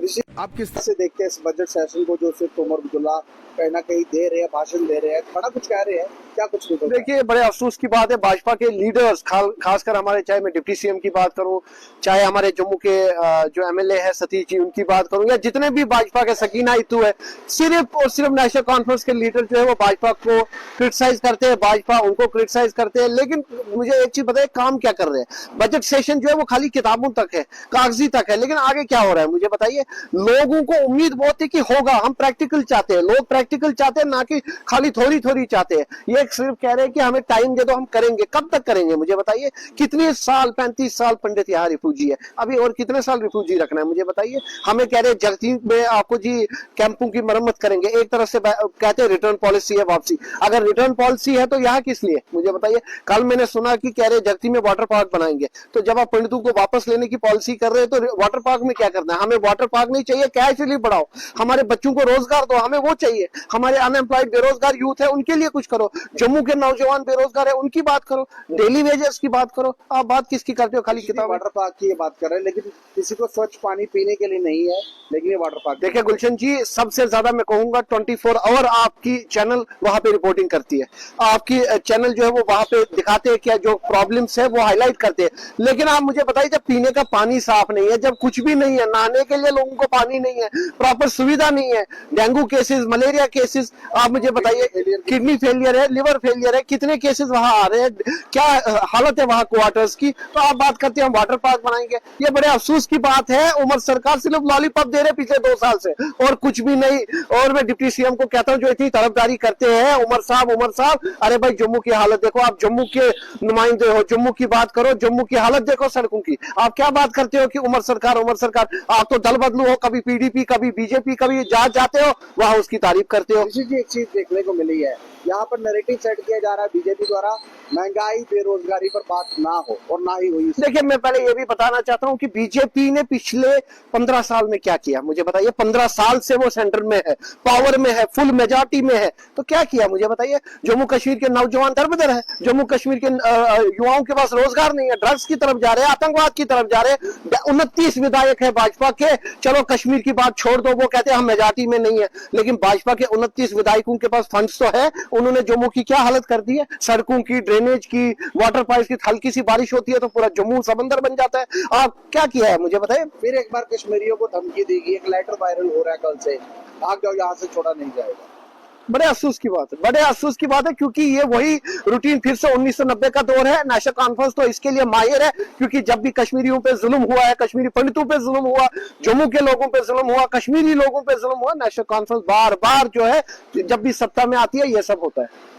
ऋषि, आप किस तरह से देखते हैं इस बजट सेशन को, जो सिर्फ उमर अब्दुल्ला कहीं ना कहीं दे रहे हैं, भाषण दे रहे हैं, बड़ा कुछ कह रहे हैं, क्या कुछ नहीं? देखिए, बड़े अफसोस की बात है, भाजपा के लीडर्स खासकर हमारे, चाहे मैं डिप्टी सीएम की बात करूं, चाहे हमारे जम्मू के जो एमएलए है सतीश जी, उनकी बात करूं, या जितने भी भाजपा के सकीना इतू है, सिर्फ और सिर्फ नेशनल कॉन्फ्रेंस के लीडर जो है वो भाजपा को क्रिटिसाइज करते हैं, भाजपा उनको क्रिटिसाइज करते हैं। लेकिन मुझे एक चीज बताइए, काम क्या कर रहे हैं? बजट सेशन जो है वो खाली किताबों तक है, कागजी तक है, लेकिन आगे क्या हो रहा है मुझे बताइए। लोगों को उम्मीद बहुत थी कि होगा, हम प्रैक्टिकल चाहते हैं, लोग प्रैक्टिकल चाहते हैं, ना कि खाली थोड़ी थोड़ी चाहते हैं। ये सिर्फ कह रहे हैं कि हमें टाइम दे दो, हम करेंगे। कब तक करेंगे मुझे बताइए? कितने साल, 35 साल पंडित यहाँ रिफ्यूजी है, अभी और कितने साल रिफ्यूजी रखना है मुझे बताइए? हमें कह रहे जगती में आपको जी कैंपों की मरम्मत करेंगे, एक तरफ से कहते हैं रिटर्न पॉलिसी है वापसी। अगर रिटर्न पॉलिसी है तो यहाँ किस लिए मुझे बताइए? कल मैंने सुना कि कह रहे जगती में वाटर पार्क बनाएंगे, तो जब आप पंडितों को वापस लेने की पॉलिसी कर रहे हैं तो वाटर पार्क में क्या करना है? हमें वाटर पार्क नहीं चाहिए, कैश रिलीफ बढ़ाओ, हमारे बच्चों को रोजगार दो, हमें वो चाहिए। हमारे अनएम्प्लॉयड बेरोजगार यूथ है, उनके लिए कुछ करो। जम्मू के नौजवान बेरोजगार है, उनकी बात करो, डेली वेजेस की बात करो। आप बात किसकी करते हो? खाली किताब। वाटर पार्क की बात कर रहे हैं, लेकिन किसी को स्वच्छ पानी पीने के लिए नहीं है, लेकिन ये वाटर पार्क। देखिए गुलशन जी, सबसे ज्यादा मैं कहूंगा 24 आवर आपकी चैनल वहां पे रिपोर्टिंग करती है, आपकी चैनल जो है वो वहां पे दिखाते हैं क्या जो प्रॉब्लम्स है वो हाईलाइट करते हैं। लेकिन आप मुझे बताइए, जब पीने का पानी साफ नहीं है, जब कुछ भी नहीं है, नहाने के लिए लोगों को पानी नहीं है, प्रॉपर सुविधा नहीं है, डेंगू केसेस, मलेरिया केसेस, आप मुझे बताइए, किडनी फेलियर है, लिवर फेलियर है, कितने केसेस वहां आ रहे हैं, क्या हालत है वहां क्वार्टर्स की, तो आप बात करते हैं हम वाटर पार्क बनाएंगे। ये बड़े अफसोस की बात है, उमर सरकार सिर्फ लॉलीपॉप दे रहे पिछले 2 साल से और कुछ भी नहीं। और मैं डिप्टी सीएम को कहता हूं जो इतनी तरफदारी करते हैं, उमर साहब, अरे भाई जम्मू की हालत देखो, आप जम्मू के नुमाइंदे हो, जम्मू की बात करो, जम्मू की हालत देखो सड़कों की। आप क्या बात करते हो कि उमर सरकार, आप तो दल बदलू हो, कभी पीडीपी, कभी बीजेपी, कभी जहां जाते हो वहां उसकी तारीफ करते हो। जी, एक चीज देखने को मिली है, यहाँ पर नैरेटिव सेट किया जा रहा है बीजेपी द्वारा, महंगाई बेरोजगारी पर बात ना हो और ना ही हुई। देखिए, मैं पहले ये भी बताना चाहता हूं कि बीजेपी ने पिछले 15 साल में क्या किया मुझे बताइए। 15 साल से वो सेंटर में है, पावर में है, फुल मेजॉरिटी में है, तो क्या किया मुझे बताइए? जम्मू कश्मीर के नौजवान दरबदर है, जम्मू कश्मीर के युवाओं के पास रोजगार नहीं है, ड्रग्स की तरफ जा रहे हैं, आतंकवाद की तरफ जा रहे हैं। 29 विधायक है भाजपा के, चलो कश्मीर की बात छोड़ दो, वो कहते हैं हम मेजॉरिटी में नहीं है, लेकिन भाजपा के 29 विधायकों के पास फंड्स तो है। उन्होंने जम्मू की क्या हालत कर दी है, सड़कों की, ड्रेनेज की, वाटर पाइप की। हल्की सी बारिश होती है तो पूरा जम्मू समंदर बन जाता है। आप क्या किया है मुझे बताइए? फिर एक बार कश्मीरियों को धमकी दी गई, एक लेटर वायरल हो रहा है कल से, भाग जाओ यहाँ से, छोड़ा नहीं जाएगा। बड़े अफसोस की बात है, बड़े अफसोस की बात है, क्योंकि ये वही रूटीन फिर से 1990 का दौर है। नेशनल कॉन्फ्रेंस तो इसके लिए माहिर है, क्योंकि जब भी कश्मीरियों पे जुल्म हुआ है, कश्मीरी पंडितों पे जुल्म हुआ, जम्मू के लोगों पे जुल्म हुआ, कश्मीरी लोगों पे जुल्म हुआ, नेशनल कॉन्फ्रेंस बार बार जो है जब भी सत्ता में आती है ये सब होता है।